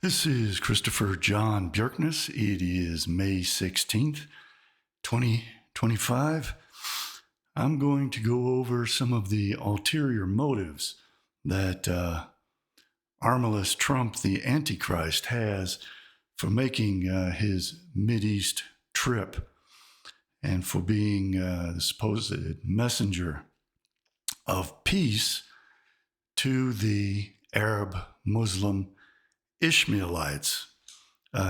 This is Christopher John Bjerknes. It is May 16th, 2025. I'm going to go over some of the ulterior motives that Armalus Trump, the Antichrist, has for making his Mideast trip and for being the supposed messenger of peace to the Arab Muslim Ishmaelites.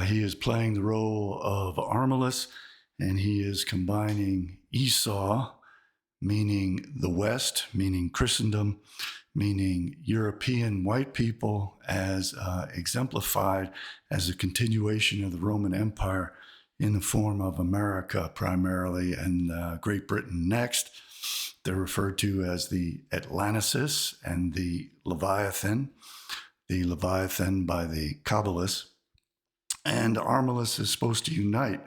He is playing the role of Armalus, and he is combining Esau, meaning the West, meaning Christendom, meaning European white people, as exemplified as a continuation of the Roman Empire in the form of America primarily and Great Britain next. They're referred to as the Atlanticist and the Leviathan by the KABBALAH. And Armilus is supposed to unite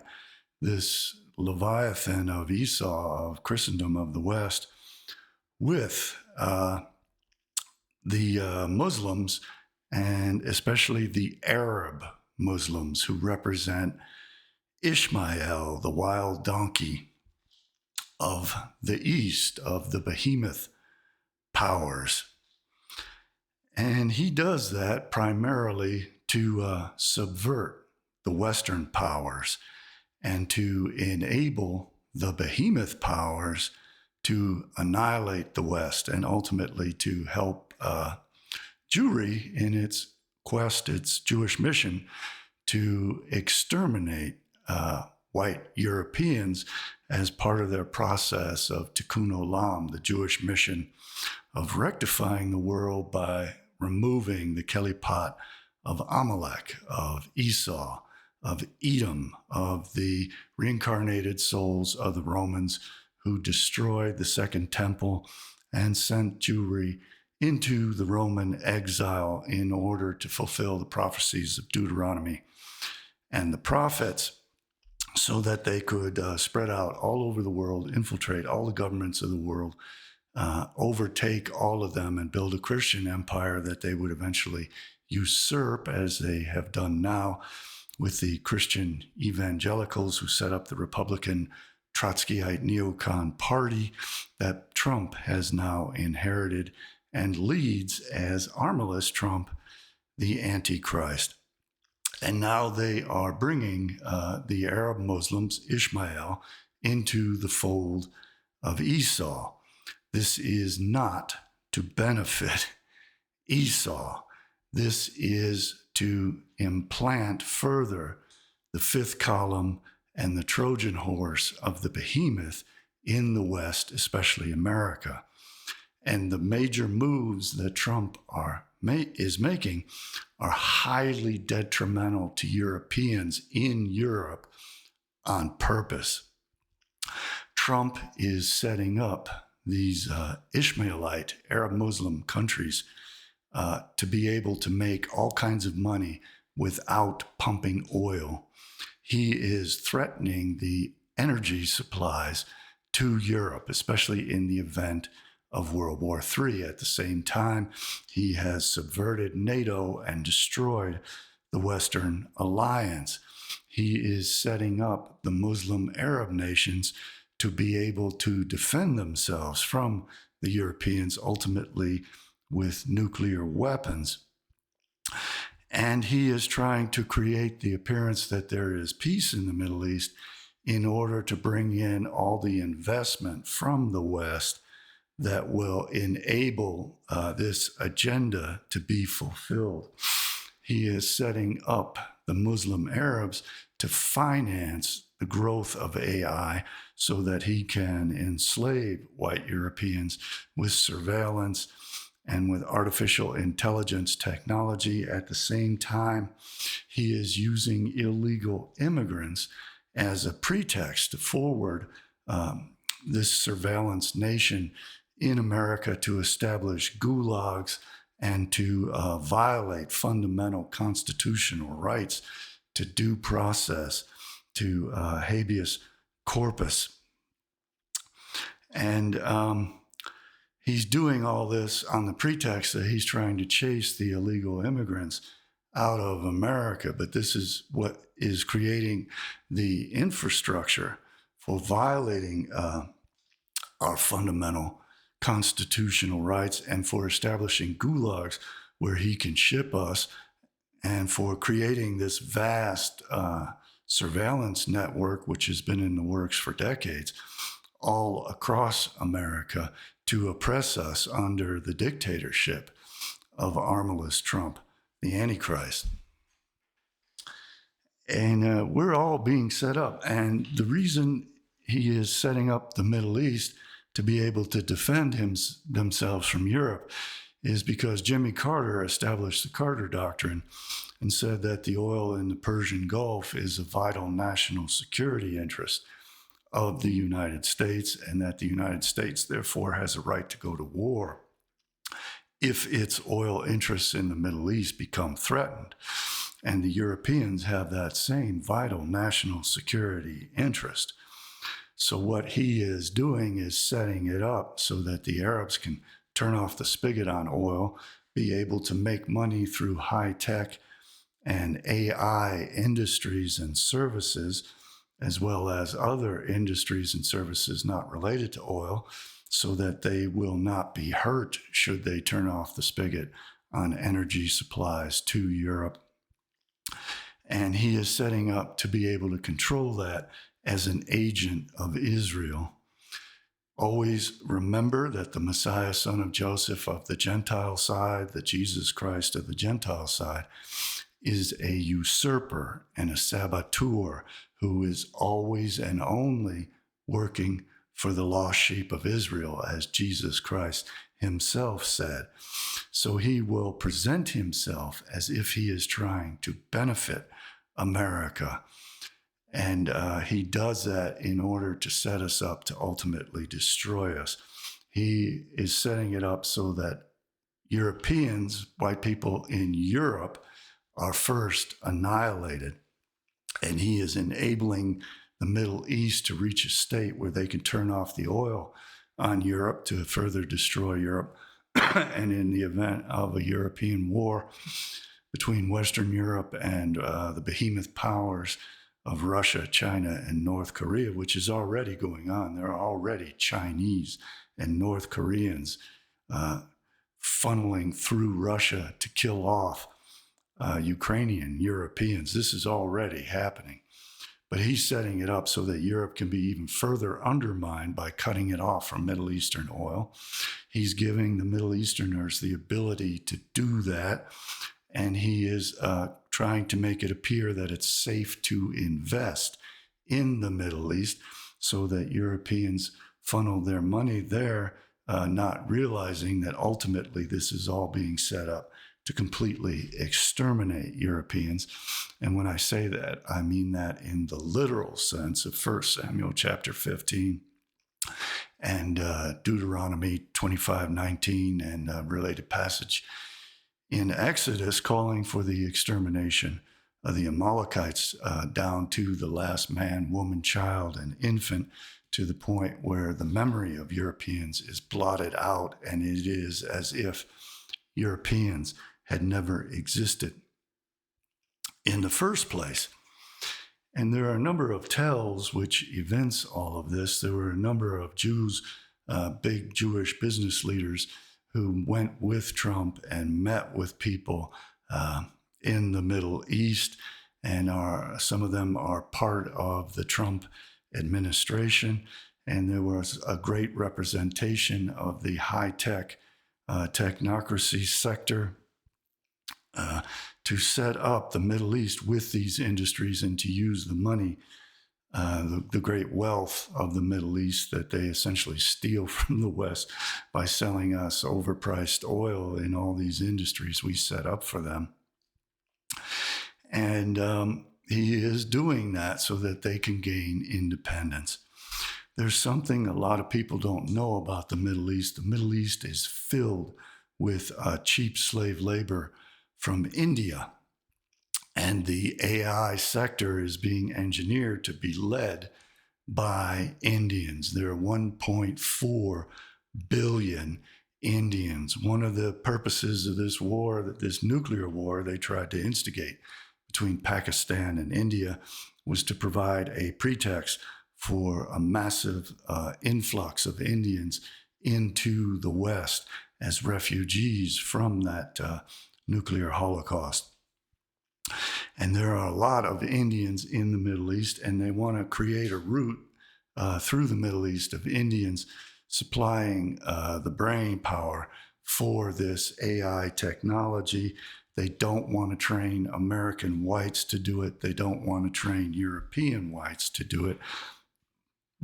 this Leviathan of Esau, of Christendom, of the West, with the Muslims, and especially the Arab Muslims, who represent Ishmael, the wild donkey of the East, of the behemoth powers. And he does that primarily to subvert the Western powers and to enable the behemoth powers to annihilate the West and ultimately to help Jewry in its quest, its Jewish mission to exterminate white Europeans as part of their process of Tikkun Olam, the Jewish mission of rectifying the world by removing the Kelipat of Amalek, of Esau, of Edom, of the reincarnated souls of the Romans who destroyed the Second Temple and sent Jewry into the Roman exile in order to fulfill the prophecies of Deuteronomy and the prophets, so that they could spread out all over the world, infiltrate all the governments of the world, overtake all of them, and build a Christian empire that they would eventually usurp, as they have done now with the Christian evangelicals who set up the Republican Trotskyite neocon party that Trump has now inherited and leads as Armalus Trump, the Antichrist. And now they are bringing the Arab Muslims, Ishmael, into the fold of Esau. This is not to benefit Esau. This is to implant further the fifth column and the Trojan horse of the behemoth in the West, especially America. And the major moves that Trump is making are highly detrimental to Europeans in Europe on purpose. Trump is setting up these Ishmaelite Arab Muslim countries to be able to make all kinds of money without pumping oil. He is threatening the energy supplies to Europe, especially in the event of World War III. At the same time, he has subverted NATO and destroyed the Western alliance. He is setting up the Muslim Arab nations to be able to defend themselves from the Europeans, ultimately with nuclear weapons. And he is trying to create the appearance that there is peace in the Middle East in order to bring in all the investment from the West that will enable this agenda to be fulfilled. He is setting up the Muslim Arabs to finance the growth of AI so that he can enslave white Europeans with surveillance and with artificial intelligence technology. At the same time, he is using illegal immigrants as a pretext to forward this surveillance nation in America to establish gulags and to violate fundamental constitutional rights, to due process, to habeas corpus. And he's doing all this on the pretext that he's trying to chase the illegal immigrants out of America, but this is what is creating the infrastructure for violating our fundamental constitutional rights and for establishing gulags where he can ship us, and for creating this vast surveillance network, which has been in the works for decades, all across America to oppress us under the dictatorship of Armalus Trump, the Antichrist. And we're all being set up. And the reason he is setting up the Middle East to be able to defend themselves from Europe is because Jimmy Carter established the Carter Doctrine and said that the oil in the Persian Gulf is a vital national security interest of the United States, and that the United States therefore has a right to go to war if its oil interests in the Middle East become threatened. And the Europeans have that same vital national security interest. So what he is doing is setting it up so that the Arabs can turn off the spigot on oil, be able to make money through high-tech and AI industries and services, as well as other industries and services not related to oil, so that they will not be hurt should they turn off the spigot on energy supplies to Europe. And he is setting up to be able to control that as an agent of Israel. Always remember that the Messiah, son of Joseph of the Gentile side, the Jesus Christ of the Gentile side, is a usurper and a saboteur who is always and only working for the lost sheep of Israel, as Jesus Christ himself said. So he will present himself as if he is trying to benefit America. And he does that in order to set us up to ultimately destroy us. He is setting it up so that Europeans, white people in Europe, are first annihilated. And he is enabling the Middle East to reach a state where they can turn off the oil on Europe to further destroy Europe. And in the event of a European war between Western Europe and the behemoth powers of Russia, China, and North Korea, which is already going on. There are already Chinese and North Koreans funneling through Russia to kill off Ukrainian Europeans. This is already happening. But he's setting it up so that Europe can be even further undermined by cutting it off from Middle Eastern oil. He's giving the Middle Easterners the ability to do that. And he is trying to make it appear that it's safe to invest in the Middle East so that Europeans funnel their money there, not realizing that ultimately this is all being set up to completely exterminate Europeans. And when I say that, I mean that in the literal sense of 1 Samuel chapter 15 and Deuteronomy 25:19 and a related passage in Exodus calling for the extermination of the Amalekites down to the last man, woman, child, and infant, to the point where the memory of Europeans is blotted out, and it is as if Europeans had never existed in the first place. And there are a number of tells which evince all of this. There were a number of Jews, big Jewish business leaders, who went with Trump and met with people in the Middle East, and some of them are part of the Trump administration. And there was a great representation of the high-tech technocracy sector to set up the Middle East with these industries and to use the money, the great wealth of the Middle East that they essentially steal from the West by selling us overpriced oil in all these industries we set up for them. And he is doing that so that they can gain independence. There's something a lot of people don't know about the Middle East. The Middle East is filled with cheap slave labor from India. And the AI sector is being engineered to be led by Indians. There are 1.4 billion Indians. One of the purposes of this war, this nuclear war they tried to instigate between Pakistan and India, was to provide a pretext for a massive influx of Indians into the West as refugees from that nuclear holocaust. And there are a lot of Indians in the Middle East, and they want to create a route through the Middle East of Indians supplying the brain power for this AI technology. They don't want to train American whites to do it. They don't want to train European whites to do it.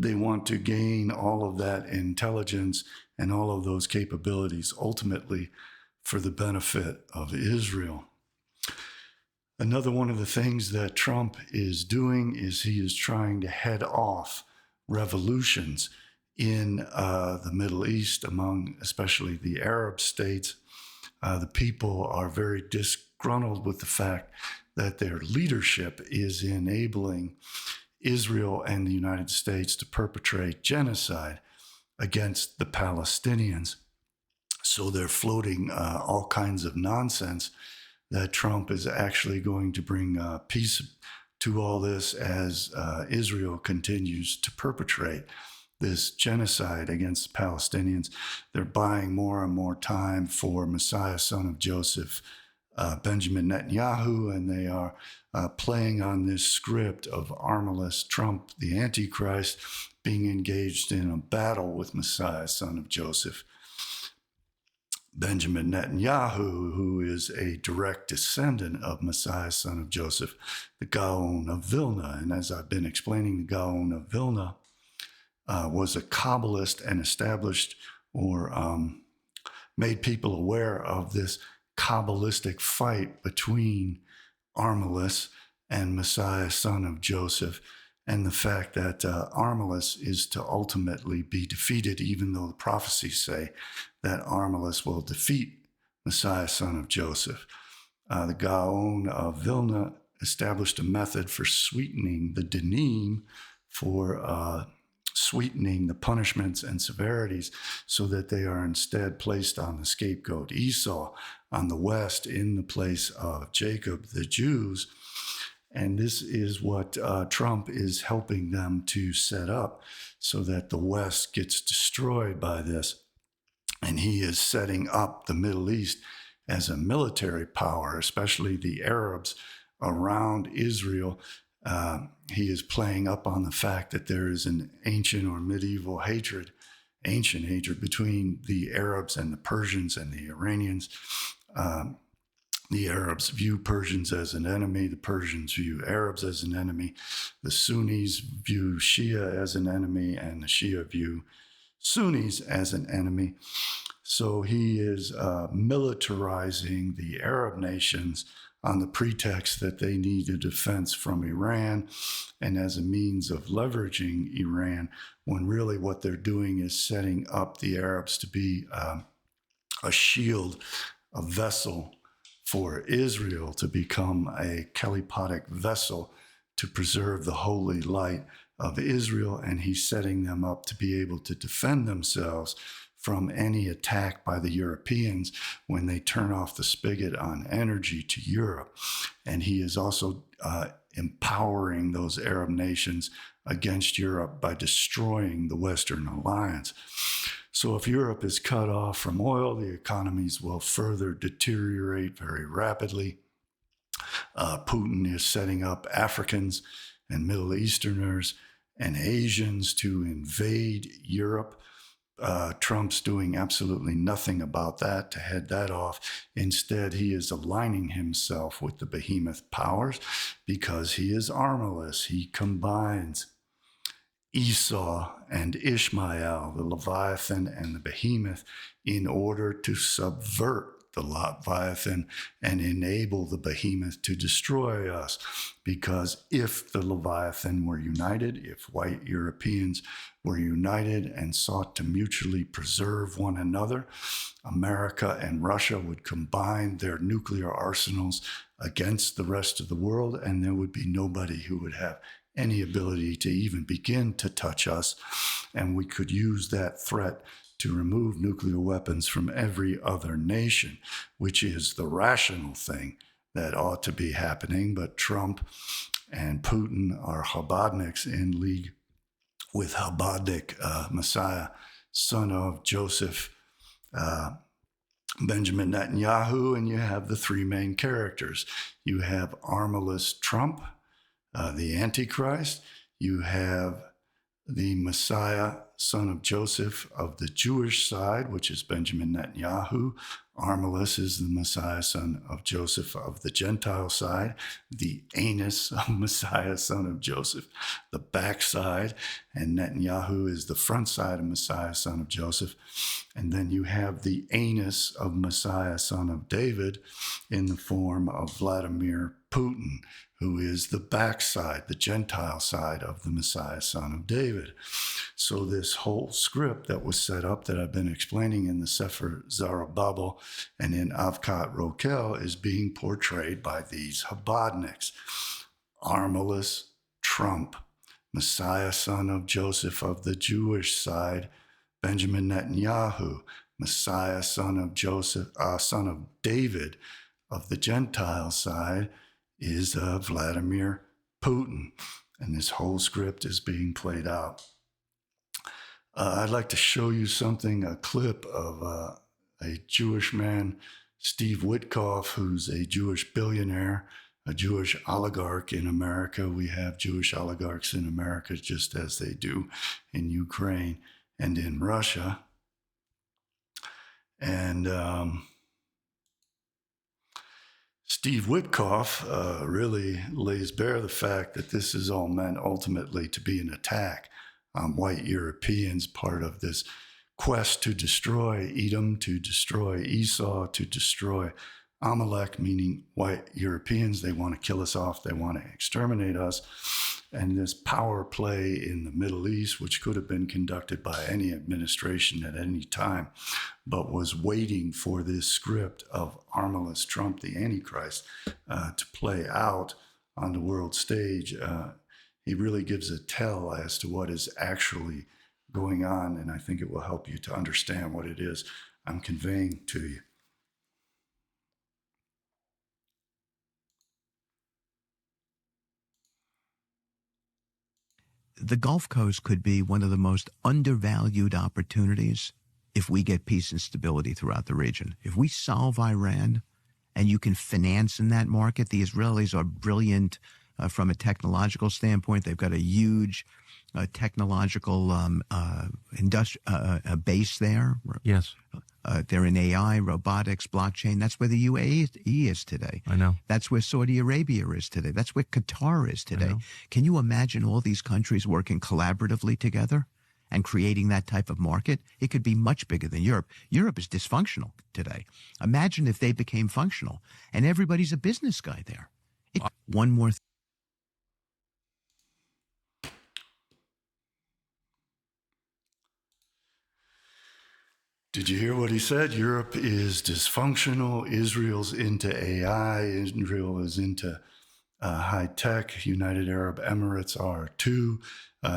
They want to gain all of that intelligence and all of those capabilities ultimately for the benefit of Israel. Another one of the things that Trump is doing is he is trying to head off revolutions in the Middle East, among especially the Arab states. The people are very disgruntled with the fact that their leadership is enabling Israel and the United States to perpetrate genocide against the Palestinians. So they're floating all kinds of nonsense that Trump is actually going to bring peace to all this as Israel continues to perpetrate this genocide against the Palestinians. They're buying more and more time for Messiah, son of Joseph, Benjamin Netanyahu, and they are playing on this script of Armalus Trump, the Antichrist, being engaged in a battle with Messiah, son of Joseph. Benjamin Netanyahu, who is a direct descendant of Messiah, son of Joseph, the Gaon of Vilna. And as I've been explaining, the Gaon of Vilna was a Kabbalist and established or made people aware of this Kabbalistic fight between Armalus and Messiah, son of Joseph, and the fact that Armalus is to ultimately be defeated, even though the prophecies say that Armalus will defeat Messiah, son of Joseph. The Gaon of Vilna established a method for sweetening the dinim, for sweetening the punishments and severities, so that they are instead placed on the scapegoat Esau on the west in the place of Jacob, the Jews. And this is what Trump is helping them to set up so that the West gets destroyed by this. And he is setting up the Middle East as a military power, especially the Arabs around Israel. He is playing up on the fact that there is an ancient or medieval ancient hatred between the Arabs and the Persians and the Iranians. The Arabs view Persians as an enemy. The Persians view Arabs as an enemy. The Sunnis view Shia as an enemy, and the Shia view Sunnis as an enemy. So he is militarizing the Arab nations on the pretext that they need a defense from Iran and as a means of leveraging Iran, when really what they're doing is setting up the Arabs to be a shield, a vessel for Israel to become a calipotic vessel to preserve the holy light of Israel. And he's setting them up to be able to defend themselves from any attack by the Europeans when they turn off the spigot on energy to Europe. And he is also empowering those Arab nations against Europe by destroying the Western alliance. So if Europe is cut off from oil, the economies will further deteriorate very rapidly. Putin is setting up Africans and Middle Easterners and Asians to invade Europe. Trump's doing absolutely nothing about that to head that off. Instead, he is aligning himself with the behemoth powers because he is Armalus. He combines Esau and Ishmael, the Leviathan and the behemoth, in order to subvert the Leviathan and enable the behemoth to destroy us. Because if the Leviathan were united, if white Europeans were united and sought to mutually preserve one another, America and Russia would combine their nuclear arsenals against the rest of the world, and there would be nobody who would have any ability to even begin to touch us. And we could use that threat to remove nuclear weapons from every other nation, which is the rational thing that ought to be happening. But Trump and Putin are Chabadniks in league with Chabadnik Messiah, son of Joseph, Benjamin Netanyahu, and you have the three main characters. You have Armalus Trump, the Antichrist. You have the Messiah, son of Joseph, of the Jewish side, which is Benjamin Netanyahu. Armalus is the Messiah, son of Joseph, of the Gentile side. The anus of Messiah, son of Joseph, the backside. And Netanyahu is the front side of Messiah, son of Joseph. And then you have the anus of Messiah, son of David, in the form of Vladimir Putin, who is the backside, the Gentile side of the Messiah, son of David. So this whole script that was set up that I've been explaining in the Sefer Zerubbabel and in Avkat Rokel is being portrayed by these Chabadniks. Armalus Trump, Messiah, son of Joseph of the Jewish side, Benjamin Netanyahu, Messiah, son of Joseph, son of David of the Gentile side, is Vladimir Putin. And this whole script is being played out. I'd like to show you something, a clip of a Jewish man, Steve Witkoff, who's a Jewish billionaire, a Jewish oligarch in America. We have Jewish oligarchs in America just as they do in Ukraine and in Russia. And Steve Witkoff really lays bare the fact that this is all meant ultimately to be an attack on white Europeans, part of this quest to destroy Edom, to destroy Esau, to destroy Amalek, meaning white Europeans. They want to kill us off. They want to exterminate us. And this power play in the Middle East, which could have been conducted by any administration at any time, but was waiting for this script of Armalus Trump, the Antichrist, to play out on the world stage. He really gives a tell as to what is actually going on, and I think it will help you to understand what it is I'm conveying to you. The Gulf Coast could be one of the most undervalued opportunities if we get peace and stability throughout the region. If we solve Iran and you can finance in that market, the Israelis are brilliant from a technological standpoint. They've got a huge technological base there. Yes. They're in AI, robotics, blockchain. That's where the UAE is today. I know. That's where Saudi Arabia is today. That's where Qatar is today. Can you imagine all these countries working collaboratively together and creating that type of market? It could be much bigger than Europe. Europe is dysfunctional today. Imagine if they became functional and everybody's a business guy there. One more thing. Did you hear what he said? Europe is dysfunctional. Israel's into AI. Israel is into high tech. United Arab Emirates are too.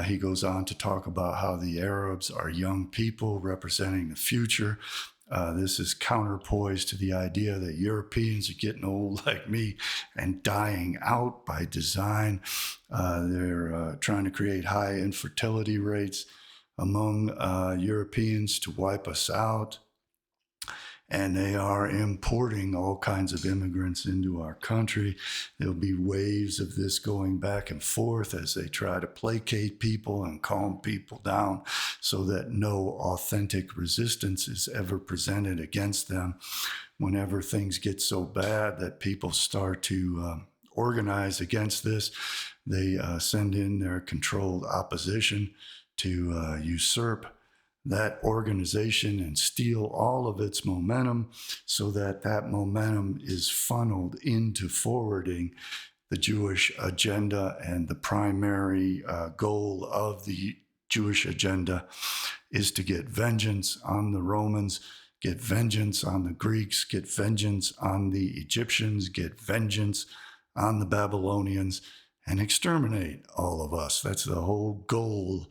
He goes on to talk about how the Arabs are young people representing the future. This is counterpoise to the idea that Europeans are getting old like me and dying out by design. They're trying to create high infertility rates among Europeans to wipe us out. And they are importing all kinds of immigrants into our country. There'll be waves of this going back and forth as they try to placate people and calm people down so that no authentic resistance is ever presented against them. Whenever things get so bad that people start to organize against this, they send in their controlled opposition to usurp that organization and steal all of its momentum so that that momentum is funneled into forwarding the Jewish agenda. And the primary goal of the Jewish agenda is to get vengeance on the Romans, get vengeance on the Greeks, get vengeance on the Egyptians, get vengeance on the Babylonians, and exterminate all of us. That's the whole goal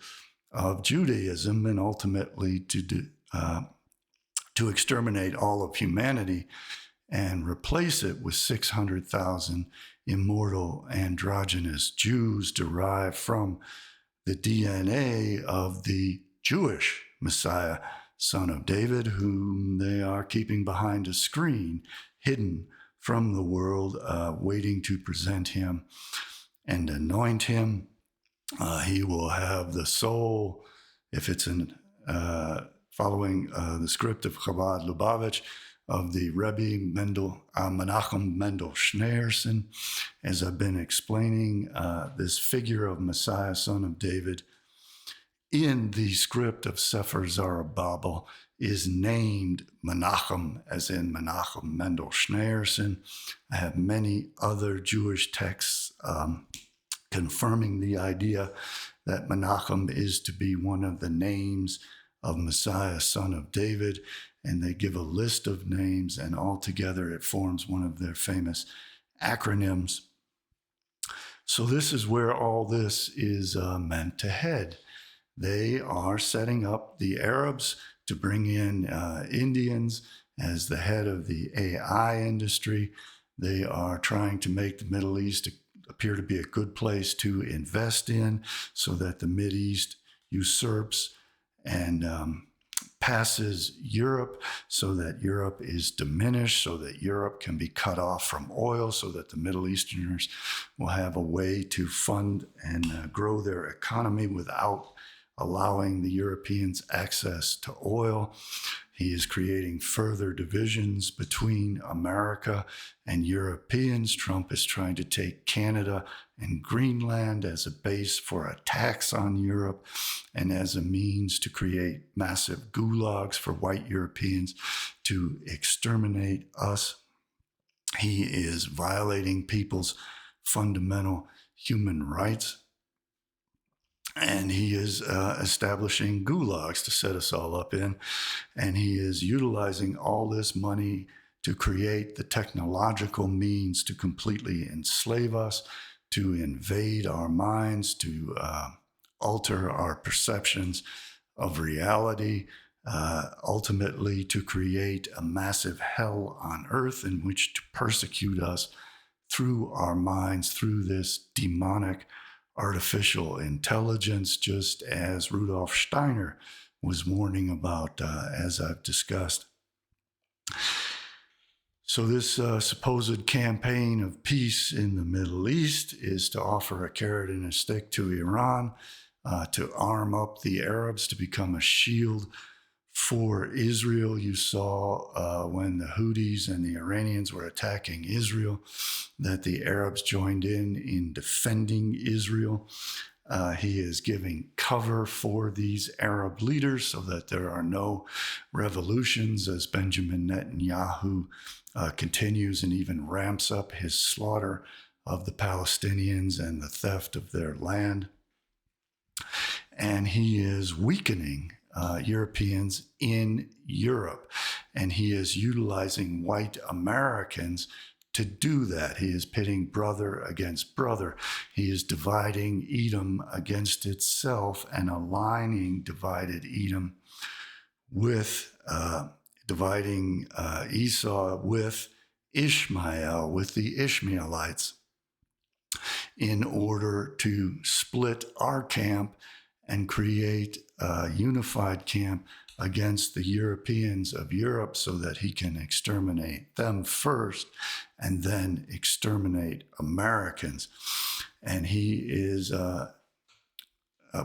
of Judaism, and ultimately to to exterminate all of humanity and replace it with 600,000 immortal androgynous Jews derived from the DNA of the Jewish Messiah, son of David, whom they are keeping behind a screen, hidden from the world, waiting to present him and anoint him. He will have the soul, if it's following the script of Chabad Lubavitch, of the Rebbe Menachem Mendel Schneerson. As I've been explaining, this figure of Messiah, son of David, in the script of Sefer Zerubbabel is named Menachem, as in Menachem Mendel Schneerson. I have many other Jewish texts confirming the idea that Menachem is to be one of the names of Messiah, son of David, and they give a list of names, and altogether it forms one of their famous acronyms. So this is where all this is meant to head. They are setting up the Arabs to bring in Indians as the head of the AI industry. They are trying to make the Middle East appear to be a good place to invest in, so that the Mideast usurps and passes Europe, so that Europe is diminished, so that Europe can be cut off from oil, so that the Middle Easterners will have a way to fund and grow their economy without allowing the Europeans access to oil. He is creating further divisions between America and Europeans. Trump is trying to take Canada and Greenland as a base for attacks on Europe and as a means to create massive gulags for white Europeans to exterminate us. He is violating people's fundamental human rights. And he is establishing gulags to set us all up in. And he is utilizing all this money to create the technological means to completely enslave us, to invade our minds, to alter our perceptions of reality, ultimately to create a massive hell on earth in which to persecute us through our minds, through this demonic artificial intelligence, just as Rudolf Steiner was warning about, as I've discussed. So this supposed campaign of peace in the Middle East is to offer a carrot and a stick to Iran, to arm up the Arabs to become a shield for Israel. You saw when the Houthis and the Iranians were attacking Israel that the Arabs joined in defending Israel. He is giving cover for these Arab leaders so that there are no revolutions, as Benjamin Netanyahu continues and even ramps up his slaughter of the Palestinians and the theft of their land. And he is weakening Europeans in Europe, and he is utilizing white Americans to do that. He is pitting brother against brother. He is dividing Edom against itself and aligning divided Edom with dividing Esau with Ishmael, with the Ishmaelites, in order to split our camp and create a unified camp against the Europeans of Europe so that he can exterminate them first and then exterminate Americans. And he is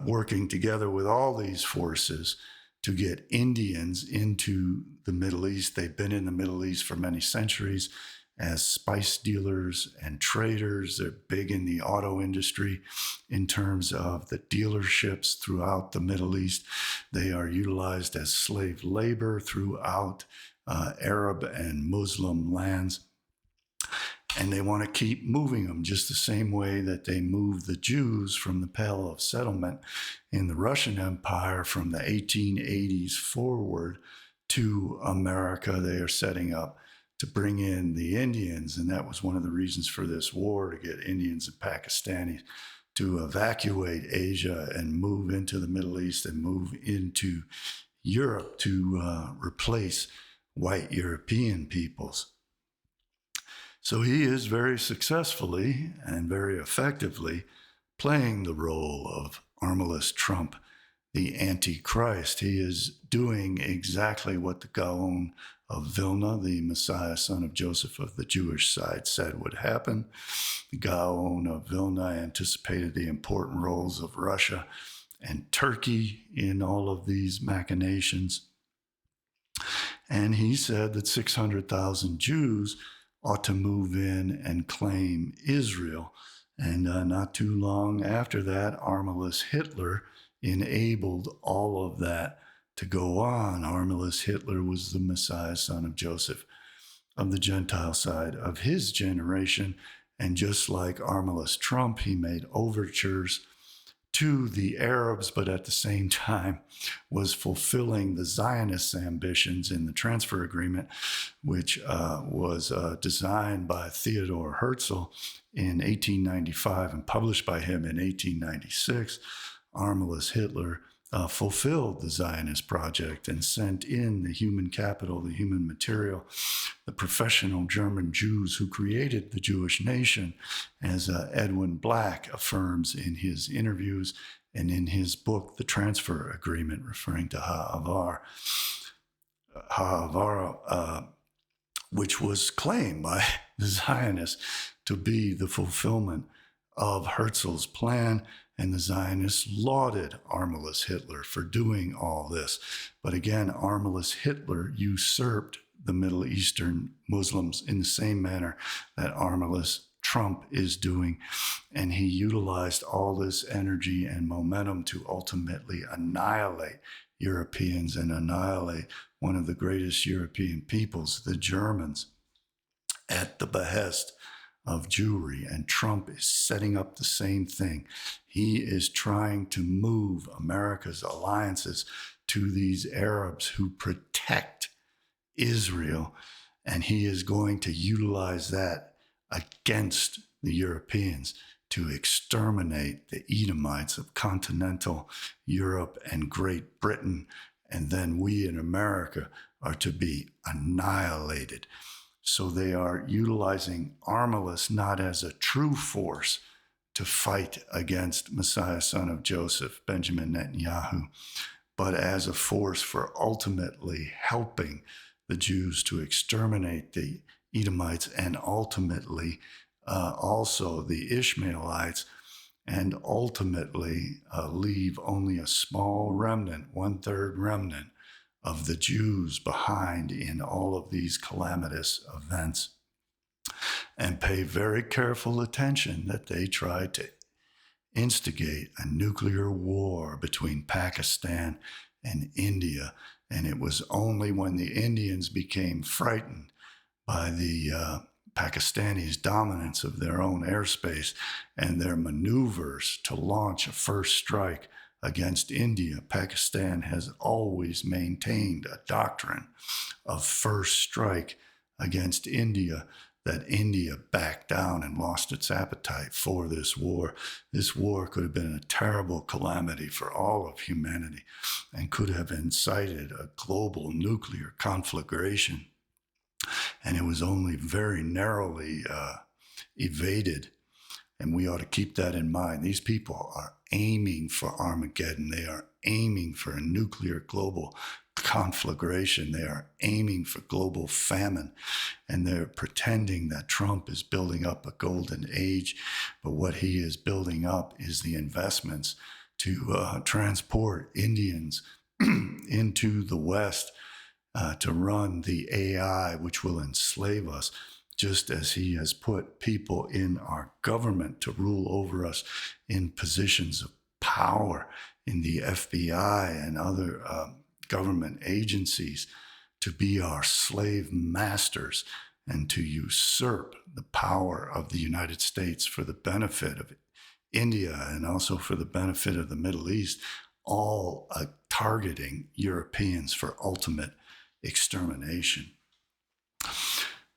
working together with all these forces to get Indians into the Middle East. They've been in the Middle East for many centuries as spice dealers and traders. They're big in the auto industry in terms of the dealerships throughout the Middle East. They are utilized as slave labor throughout Arab and Muslim lands. And they want to keep moving them just the same way that they moved the Jews from the Pale of Settlement in the Russian Empire from the 1880s forward to America. They are setting up to bring in the Indians, and that was one of the reasons for this war, to get Indians and Pakistanis to evacuate Asia and move into the Middle East and move into Europe to replace white European peoples. So he is very successfully and very effectively playing the role of Armalus Trump, the Antichrist. He is doing exactly what the Gaon of Vilna, the Messiah, son of Joseph of the Jewish side, said would happen. The Gaon of Vilna anticipated the important roles of Russia and Turkey in all of these machinations. And he said that 600,000 Jews ought to move in and claim Israel. And not too long after that, Armalus Hitler enabled all of that to go on. Armalus Hitler was the Messiah, son of Joseph, of the Gentile side of his generation. And just like Armalus Trump, he made overtures to the Arabs, but at the same time was fulfilling the Zionist ambitions in the transfer agreement, which was designed by Theodor Herzl in 1895 and published by him in 1896. Armalus Hitler fulfilled the Zionist project and sent in the human capital, the human material, the professional German Jews who created the Jewish nation, as Edwin Black affirms in his interviews and in his book, The Transfer Agreement, referring to Ha'avara, which was claimed by the Zionists to be the fulfillment of Herzl's plan. And the Zionists lauded Armalus Hitler for doing all this. But again, Armalus Hitler usurped the Middle Eastern Muslims in the same manner that Armalus Trump is doing. And he utilized all this energy and momentum to ultimately annihilate Europeans and annihilate one of the greatest European peoples, the Germans, at the behest of Jewry. And Trump is setting up the same thing. He is trying to move America's alliances to these Arabs who protect Israel, and he is going to utilize that against the Europeans to exterminate the Edomites of continental Europe and Great Britain, and then we in America are to be annihilated. So they are utilizing Armalus not as a true force to fight against Messiah, son of Joseph, Benjamin Netanyahu, but as a force for ultimately helping the Jews to exterminate the Edomites and ultimately also the Ishmaelites, and ultimately leave only a small remnant, 1/3 remnant of the Jews behind in all of these calamitous events. And pay very careful attention that they tried to instigate a nuclear war between Pakistan and India. And it was only when the Indians became frightened by the Pakistanis' dominance of their own airspace and their maneuvers to launch a first strike against India. Pakistan has always maintained a doctrine of first strike against India, that India backed down and lost its appetite for this war. This war could have been a terrible calamity for all of humanity and could have incited a global nuclear conflagration. And it was only very narrowly evaded. And we ought to keep that in mind. These people are aiming for Armageddon. They are aiming for a nuclear global conflagration. They are aiming for global famine. And they're pretending that Trump is building up a golden age. But what he is building up is the investments to transport Indians into the West to run the AI, which will enslave us, just as he has put people in our government to rule over us in positions of power in the FBI and other government agencies to be our slave masters and to usurp the power of the United States for the benefit of India and also for the benefit of the Middle East, all targeting Europeans for ultimate extermination.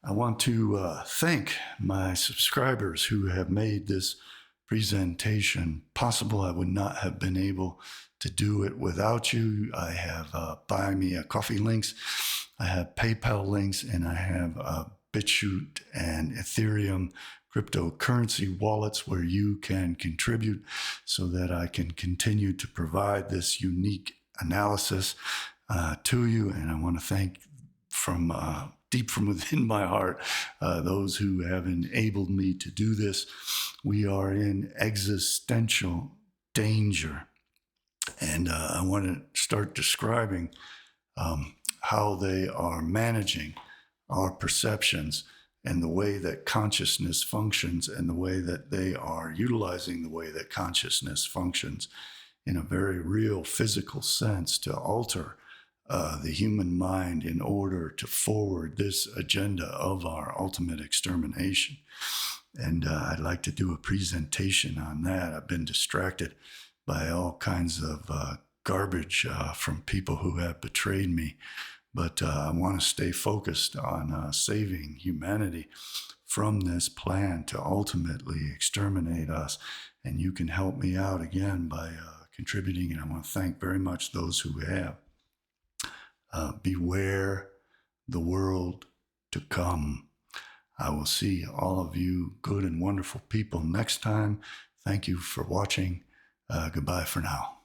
I want to thank my subscribers who have made this presentation possible. I would not have been able to do it without you. I have Buy Me a Coffee links, I have PayPal links, and I have BitChute and Ethereum cryptocurrency wallets where you can contribute so that I can continue to provide this unique analysis to you. And I want to thank from deep from within my heart those who have enabled me to do this. We are in existential danger. And I want to start describing how they are managing our perceptions and the way that consciousness functions and the way that they are utilizing the way that consciousness functions in a very real physical sense to alter the human mind in order to forward this agenda of our ultimate extermination. And I'd like to do a presentation on that. I've been distracted by all kinds of garbage from people who have betrayed me. But I want to stay focused on saving humanity from this plan to ultimately exterminate us. And you can help me out again by contributing. And I want to thank very much those who have. Beware the world to come. I will see all of you good and wonderful people next time. Thank you for watching. Goodbye for now.